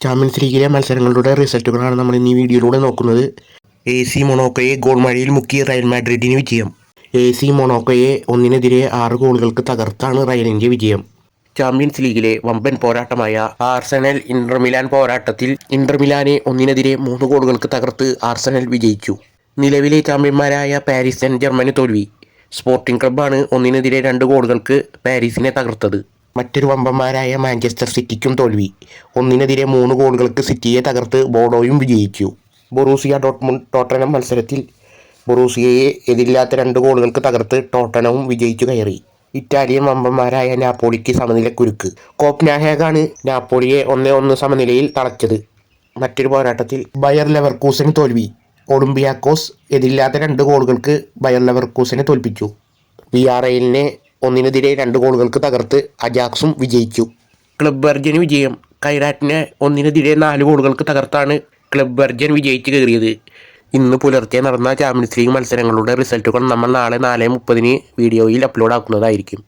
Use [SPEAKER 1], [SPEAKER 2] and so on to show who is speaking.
[SPEAKER 1] Champions ലീഗിലെ മത്സരങ്ങളുടെ റിസൾട്ടുകളാണ് നമ്മൾ ഇന്ന് ഈ വീഡിയോയിലൂടെ നോക്കുന്നത്. AC മൊണാക്കോയെ ഗോൾ മഴയിൽ മുക്കി റയൽ മാഡ്രിഡിന് വിജയം. AC മൊണാക്കോയെ 1-നെതിരെ 6 ഗോളുകൾക്ക് തകർത്താണ് റയലിൻ്റെ വിജയം. ചാമ്പ്യൻസ് ലീഗിലെ വമ്പൻ പോരാട്ടമായ ആർസണൽ ഇന്റർ മിലാൻ പോരാട്ടത്തിൽ ഇന്റർ മിലാനെ 1-നെതിരെ 3 ഗോളുകൾക്ക് തകർത്ത് ആർസണൽ വിജയിച്ചു. നിലവിലെ ചാമ്പ്യന്മാരായ പാരീസ് സെന്റ് ജർമ്മന് തോൽവി. സ്പോർട്ടിംഗ് ക്ലബ്ബാണ് 1-നെതിരെ 2 ഗോളുകൾക്ക് പാരീസിനെ തകർത്തത്. മറ്റൊരു വമ്പന്മാരായ മാഞ്ചസ്റ്റർ സിറ്റിക്കും തോൽവി. 1-നെതിരെ 3 ഗോളുകൾക്ക് സിറ്റിയെ തകർത്ത് ബോഡോയും വിജയിച്ചു. ബൊറൂസിയ ഡോട്ട്മുണ്ട് ടോട്ടനം മത്സരത്തിൽ ബൊറൂസിയയെ എതിരില്ലാത്ത 2 ഗോളുകൾക്ക് തകർത്ത് ടോട്ടനവും വിജയിച്ചു കയറി. ഇറ്റാലിയൻ വമ്പന്മാരായ നാപ്പോളിക്ക് സമനിലക്കുരുക്ക്. കോപ്പൻഹാഗനാണ് നാപ്പോളിയെ 1-1 സമനിലയിൽ തളച്ചത്. മറ്റൊരു പോരാട്ടത്തിൽ ബയർ ലെവർകൂസന് തോൽവി. ഒളിമ്പിയാക്കോസ് എതിരില്ലാത്ത 2 ഗോളുകൾക്ക് ബയർ ലെവർകൂസനെ തോൽപ്പിച്ചു. വിയാറയലിനെ 1-നെതിരെ 2 ഗോളുകൾക്ക് തകർത്ത് അജാക്സും വിജയിച്ചു. ക്ലബ് ബർജന് വിജയം. കൈറാറ്റിനെ 1-നെതിരെ 4 ഗോളുകൾക്ക് തകർത്താണ് ക്ലബ് ബർജൻ വിജയിച്ച് കയറിയത്. ഇന്ന് പുലർച്ചെ നടന്ന ചാമ്പ്യൻസ് ലീഗ് മത്സരങ്ങളുടെ റിസൾട്ടുകൾ നമ്മൾ നാളെ 4:30 വീഡിയോയിൽ അപ്ലോഡ് ആക്കുന്നതായിരിക്കും.